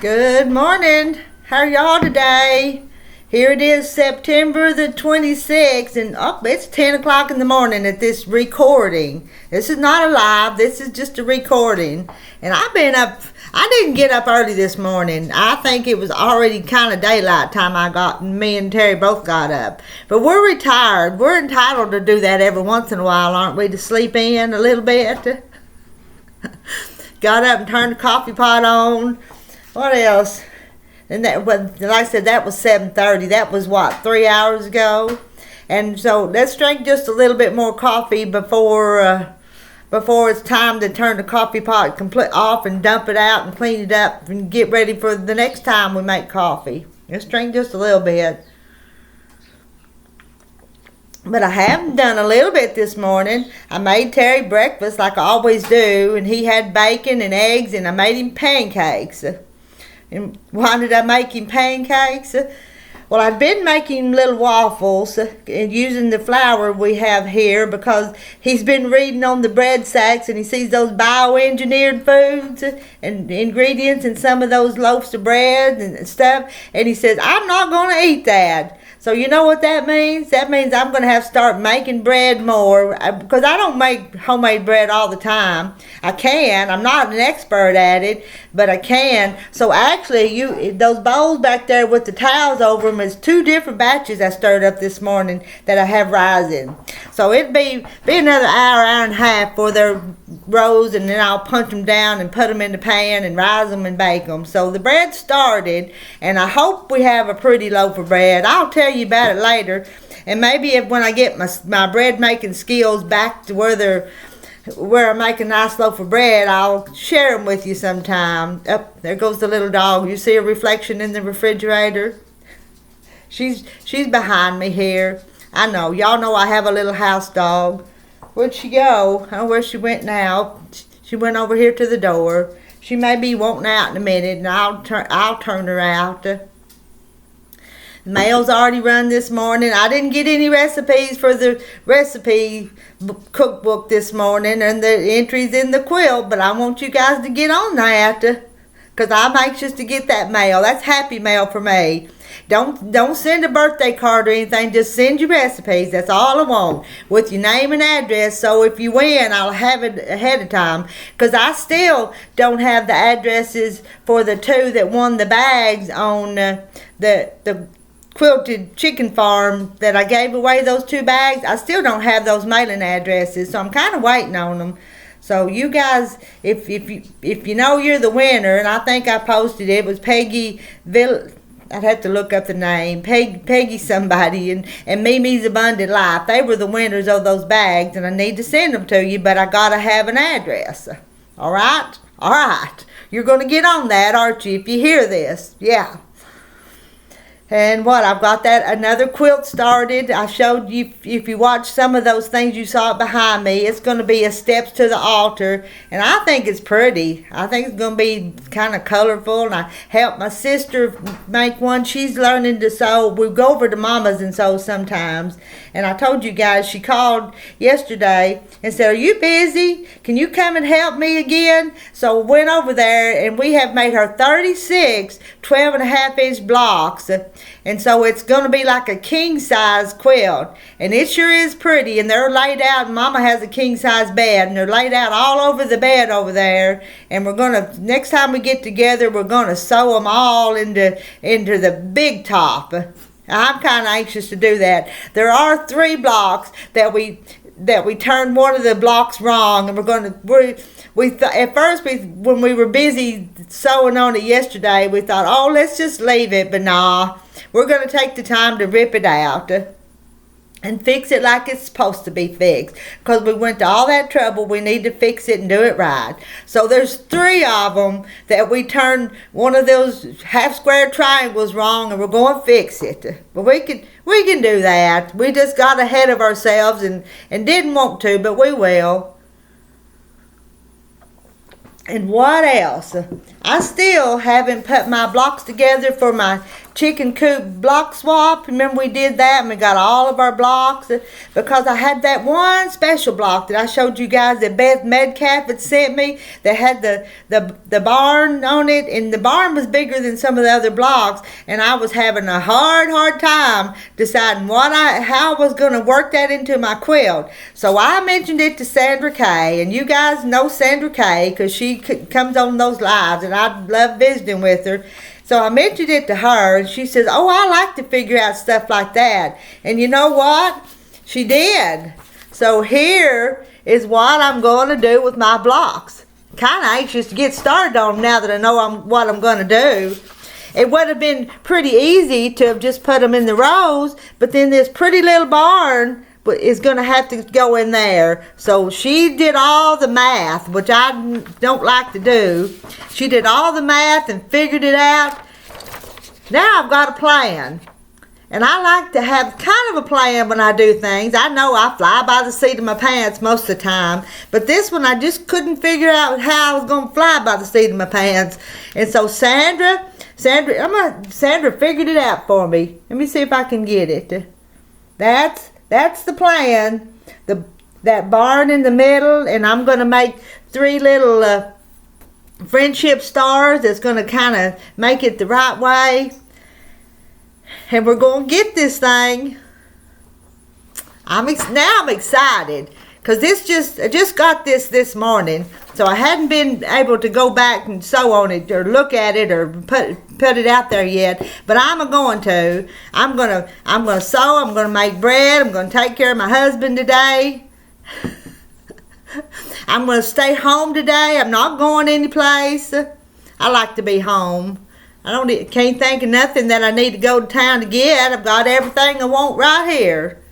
Good morning. How are y'all today? Here it is, September the 26th, and it's 10 o'clock in the morning at this recording. This is not a live, this is just a recording. And I've been up, I didn't get up early this morning. I think it was already kind of daylight time me and Terry both got up. But we're retired. We're entitled to do that every once in a while, aren't we? To sleep in a little bit. Got up and turned the coffee pot on. What else? And that, like I said, that was 7:30. That was what, 3 hours ago? And so let's drink just a little bit more coffee before it's time to turn the coffee pot complete off and dump it out and clean it up and get ready for the next time we make coffee. Let's drink just a little bit. But I haven't done a little bit this morning. I made Terry breakfast like I always do, and he had bacon and eggs, and I made him pancakes. And why did I make him pancakes? Well, I've been making little waffles and using the flour we have here because he's been reading on the bread sacks and he sees those bioengineered foods and ingredients in some of those loaves of bread and stuff. And he says, I'm not going to eat that. So you know what that means? That means I'm going to have to start making bread more because I don't make homemade bread all the time. I can. I'm not an expert at it, but I can. So actually, those bowls back there with the towels over them is 2 different batches I stirred up this morning that I have rising. So it'd be another hour and a half before they're rose, and then I'll punch them down and put them in the pan and rise them and bake them. So the bread started, and I hope we have a pretty loaf of bread. I'll tell you about it later, and maybe when I get my bread making skills back to where I make a nice loaf of bread, I'll share them with you sometime. There goes the little dog. You see a reflection in the refrigerator? She's behind me here. I know. Y'all know I have a little house dog. Where'd she go? I don't know where she went now. She went over here to the door. She may be wanting out in a minute, and I'll turn her out. The mail's already run this morning. I didn't get any recipes for the recipe cookbook this morning and the entries in the quilt, but I want you guys to get on that because I'm anxious to get that mail. That's happy mail for me. Don't send a birthday card or anything. Just send your recipes. That's all I want, with your name and address. So if you win, I'll have it ahead of time. Because I still don't have the addresses for the 2 that won the bags on the quilted chicken farm that I gave away those 2 bags. I still don't have those mailing addresses, so I'm kind of waiting on them. So you guys, if you know you're the winner, and I think I posted it was Peggy I'd have to look up the name. Peggy somebody and Mimi's Abundant Life. They were the winners of those bags, and I need to send them to you, but I gotta have an address. All right? All right. You're gonna get on that, aren't you? If you hear this, yeah. And I've got another quilt started. I showed you, if you watch some of those things you saw behind me, it's going to be a steps to the altar. And I think it's pretty. I think it's going to be kind of colorful. And I helped my sister make one. She's learning to sew. We go over to Mama's and sew sometimes. And I told you guys, she called yesterday and said, are you busy? Can you come and help me again? So we went over there, and we have made her 36 12.5-inch blocks. And so it's going to be like a king-size quilt. And it sure is pretty. And they're laid out. And Mama has a king-size bed. And they're laid out all over the bed over there. And we're going to, next time we get together, we're going to sew them all into the big top. I'm kind of anxious to do that. There are 3 blocks that we turned one of the blocks wrong. And at first, when we were busy sewing on it yesterday, we thought, oh, let's just leave it. But nah, we're going to take the time to rip it out and fix it like it's supposed to be fixed. Because we went to all that trouble, we need to fix it and do it right. So there's 3 of them that we turned one of those half-square triangles wrong, and we're going to fix it. But we can do that. We just got ahead of ourselves and didn't want to, but we will. And what else? I still haven't put my blocks together for my chicken coop block swap. Remember we did that and we got all of our blocks because I had that one special block that I showed you guys that Beth Medcalf had sent me that had the barn on it, and the barn was bigger than some of the other blocks, and I was having a hard time deciding how I was going to work that into my quilt. So I mentioned it to Sandra Kay, and you guys know Sandra Kay because she comes on those lives and I love visiting with her. So I mentioned it to her, and she says, oh, I like to figure out stuff like that. And you know what? She did. So here is what I'm going to do with my blocks. Kind of anxious to get started on them now that I know what I'm going to do. It would have been pretty easy to have just put them in the rows, but then this pretty little barn is going to have to go in there. So she did all the math, which I don't like to do. She did all the math and figured it out. Now I've got a plan. And I like to have kind of a plan when I do things. I know I fly by the seat of my pants most of the time. But this one I just couldn't figure out how I was going to fly by the seat of my pants. And so Sandra figured it out for me. Let me see if I can get it. That's the plan. That barn in the middle, and I'm going to make 3 little friendship stars that's going to kind of make it the right way. And we're going to get this thing. Now I'm excited because I just got this morning, so I hadn't been able to go back and sew on it or look at it or put it out there yet. But I'm going to. I'm gonna sew. I'm gonna make bread. I'm gonna take care of my husband today. I'm gonna stay home today. I'm not going anyplace. I like to be home. Can't think of nothing that I need to go to town to get. I've got everything I want right here.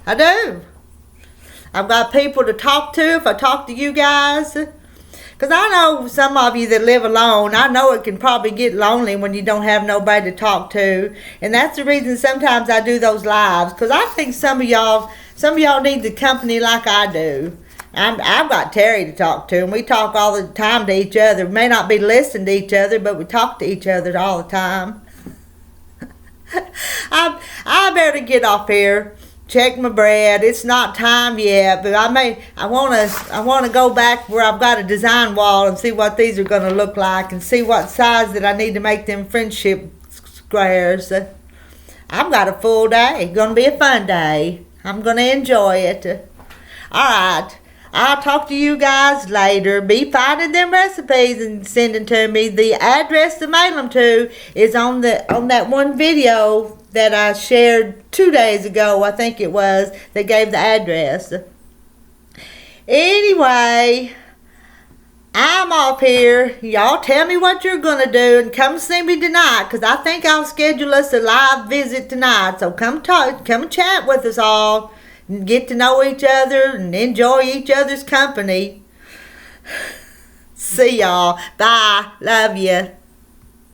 I do. I've got people to talk to if I talk to you guys. Because I know some of you that live alone, I know it can probably get lonely when you don't have nobody to talk to. And that's the reason sometimes I do those lives. Because I think some of y'all need the company like I do. I've got Terry to talk to, and we talk all the time to each other. We may not be listening to each other, but we talk to each other all the time. I better get off here, check my bread. It's not time yet, but I want to go back where I've got a design wall and see what these are going to look like and see what size that I need to make them friendship squares. I've got a full day. It's going to be a fun day. I'm going to enjoy it. All right. I'll talk to you guys later. Be finding them recipes and sending to me. The address to mail them to is on that one video that I shared 2 days ago, I think it was, that gave the address. Anyway, I'm off here. Y'all tell me what you're going to do and come see me tonight, because I think I'll schedule us a live visit tonight. So come and chat with us all. And get to know each other and enjoy each other's company. See y'all. Bye. Love you.